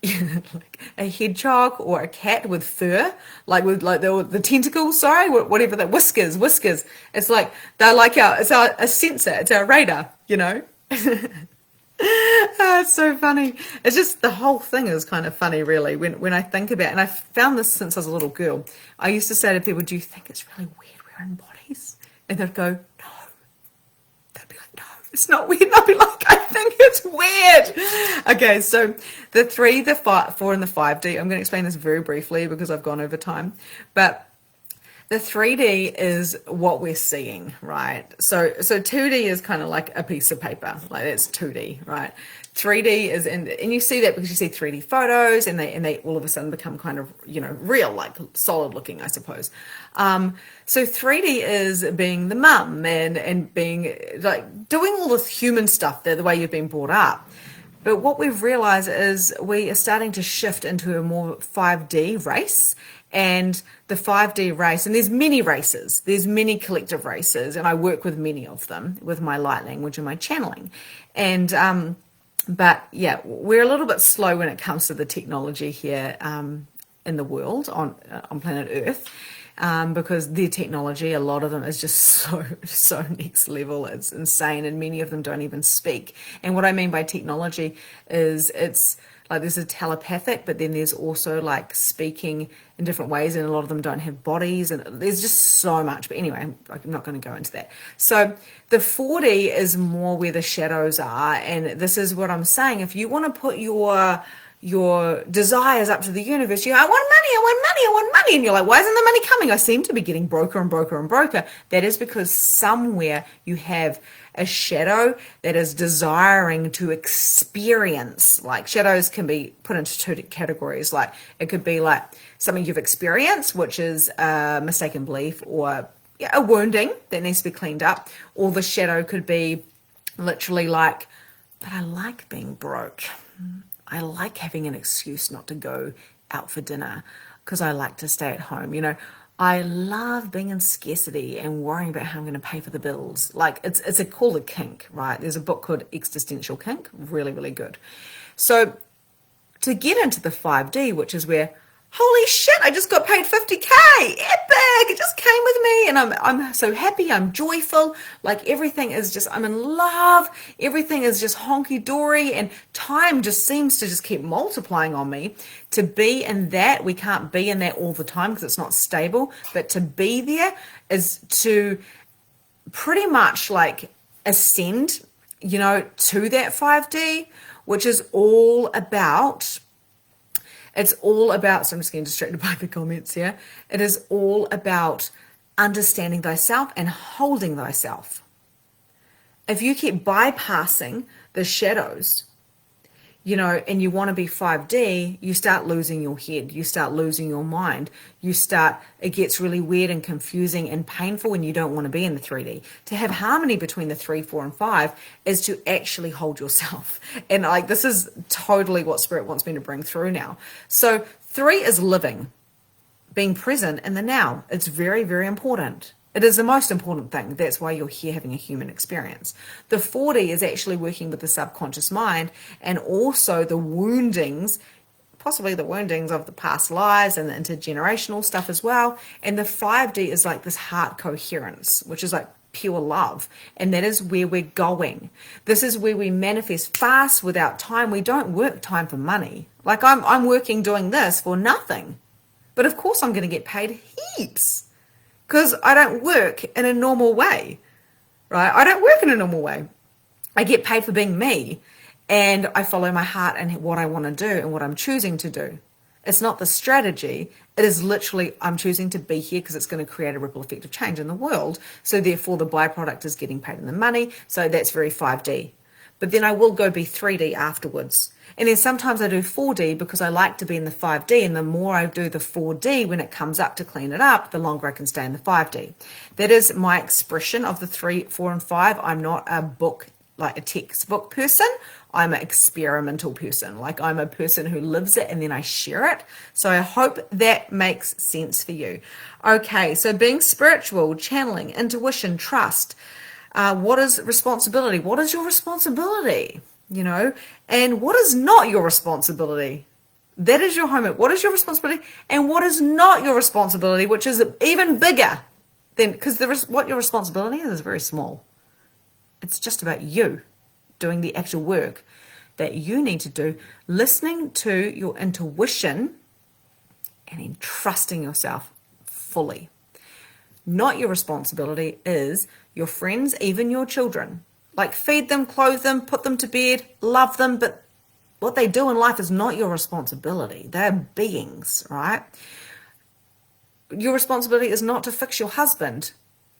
like a hedgehog or a cat with fur, like with like the tentacles, whatever that whiskers. It's like they're like it's a sensor, it's our radar, It's so funny. It's just the whole thing is kind of funny, really, when I think about it. And I found this since I was a little girl. I used to say to people, do you think it's really weird we're in bodies? And they'd go, no. They'd be like, no, it's not weird. And I'd be like, I think it's weird. Okay, so the 3, the 4, and the 5D, I'm going to explain this very briefly because I've gone over time. But the 3D is what we're seeing, right? So 2D is kind of like a piece of paper, like that's 2D, right? 3D is, and you see that because you see 3D photos, and they all of a sudden become kind of real, like solid looking, I suppose. So 3D is being the mum and being like doing all this human stuff there, the way you've been brought up. But what we've realized is we are starting to shift into a more 5D race. And the 5D race, and there's many races, there's many collective races, and I work with many of them with my light language and my channeling. And but yeah, we're a little bit slow when it comes to the technology here in the world on planet Earth. Because their technology, a lot of them is just so next level. It's insane, and many of them don't even speak. And what I mean by technology is it's like there's a telepathic, but then there's also like speaking in different ways, and a lot of them don't have bodies, and there's just so much. But anyway, I'm not going to go into that. So the 4D is more where the shadows are, and this is what I'm saying. If you want to put your your desires up to the universe. You go, I want money, I want money, I want money. And you're like, why isn't the money coming? I seem to be getting broker and broker and broker. That is because somewhere you have a shadow that is desiring to experience. Like shadows can be put into two categories. Like it could be like something you've experienced, which is a mistaken belief or a wounding that needs to be cleaned up. Or the shadow could be literally like, but I like being broke. I like having an excuse not to go out for dinner because I like to stay at home. I love being in scarcity and worrying about how I'm going to pay for the bills. Like it's called a kink, right? There's a book called Existential Kink, really, really good. So to get into the 5D, which is where, holy shit, I just got paid 50K, epic, it just came with me, and I'm so happy, I'm joyful, like everything is just, I'm in love, everything is just honky-dory, and time just seems to just keep multiplying on me. To be in that, we can't be in that all the time because it's not stable, but to be there is to pretty much like ascend, to that 5D, which is all about, so I'm just getting distracted by the comments here. It is all about understanding thyself and holding thyself. If you keep bypassing the shadows, and you want to be 5D, you start losing your head, you start losing your mind, it gets really weird and confusing and painful when you don't want to be in the 3D. To have harmony between the 3, 4, and 5 is to actually hold yourself. And like, this is totally what Spirit wants me to bring through now. So 3 is living, being present in the now. It's very, very important. It is the most important thing. That's why you're here having a human experience. The 4D is actually working with the subconscious mind and also the woundings, possibly the woundings of the past lives and the intergenerational stuff as well. And the 5D is like this heart coherence, which is like pure love. And that is where we're going. This is where we manifest fast without time. We don't work time for money. Like I'm working doing this for nothing. But of course I'm going to get paid heaps. Because I don't work in a normal way, right? I don't work in a normal way. I get paid for being me, and I follow my heart and what I want to do and what I'm choosing to do. It's not the strategy. It is literally, I'm choosing to be here because it's going to create a ripple effect of change in the world. So therefore, the byproduct is getting paid in the money. So that's very 5D. But then I will go be 3D afterwards. And then sometimes I do 4D because I like to be in the 5D. And the more I do the 4D, when it comes up to clean it up, the longer I can stay in the 5D. That is my expression of the 3, 4, and 5. I'm not a book, like a textbook person. I'm an experimental person. Like I'm a person who lives it and then I share it. So I hope that makes sense for you. Okay, so being spiritual, channeling, intuition, trust. What is responsibility? What is your responsibility? And what is not your responsibility? That is your homework. What is your responsibility? And what is not your responsibility, which is even bigger than, because what your responsibility is very small. It's just about you doing the actual work that you need to do, listening to your intuition and then trusting yourself fully. Not your responsibility is your friends, even your children. Like feed them, clothe them, put them to bed, love them, but what they do in life is not your responsibility. They're beings, right? Your responsibility is not to fix your husband.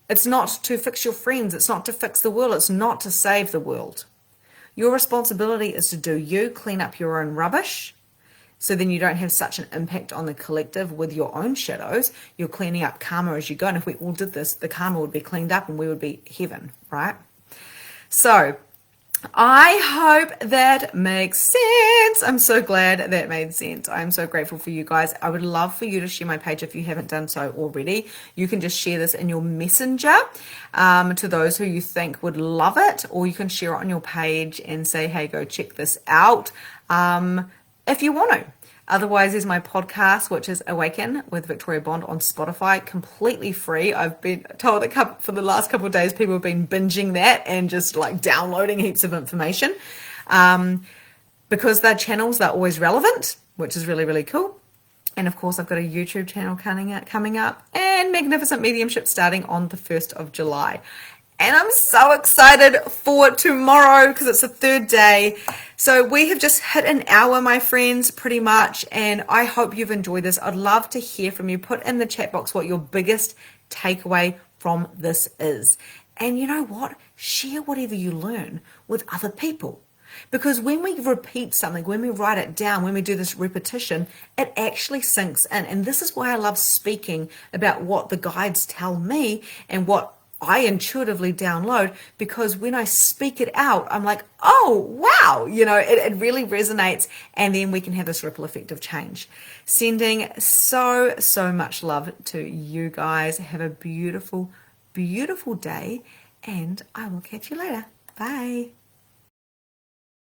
It's not to fix your friends. It's not to fix the world. It's not to save the world. Your responsibility is to do you, clean up your own rubbish, so then you don't have such an impact on the collective with your own shadows. You're cleaning up karma as you go. And if we all did this, the karma would be cleaned up and we would be heaven, right? So I hope that makes sense. I'm so glad that made sense. I'm so grateful for you guys. I would love for you to share my page if you haven't done so already. You can just share this in your messenger to those who you think would love it, or you can share it on your page and say, hey, go check this out if you want to. Otherwise, there's my podcast, which is Awaken with Victoria Bond on Spotify, completely free. I've been told for the last couple of days, people have been binging that and just like downloading heaps of information because their channels are always relevant, which is really, really cool. And of course, I've got a YouTube channel coming up and Magnificent Mediumship starting on the 1st of July. And I'm so excited for tomorrow because it's the third day. So we have just hit an hour, my friends, pretty much, and I hope you've enjoyed this. I'd love to hear from you. Put in the chat box what your biggest takeaway from this is. And you know what? Share whatever you learn with other people. Because when we repeat something, when we write it down, when we do this repetition, it actually sinks in. And this is why I love speaking about what the guides tell me and what I intuitively download, because when I speak it out, I'm like, oh, wow, it really resonates, and then we can have this ripple effect of change. Sending so, so much love to you guys. Have a beautiful, beautiful day, and I will catch you later. Bye.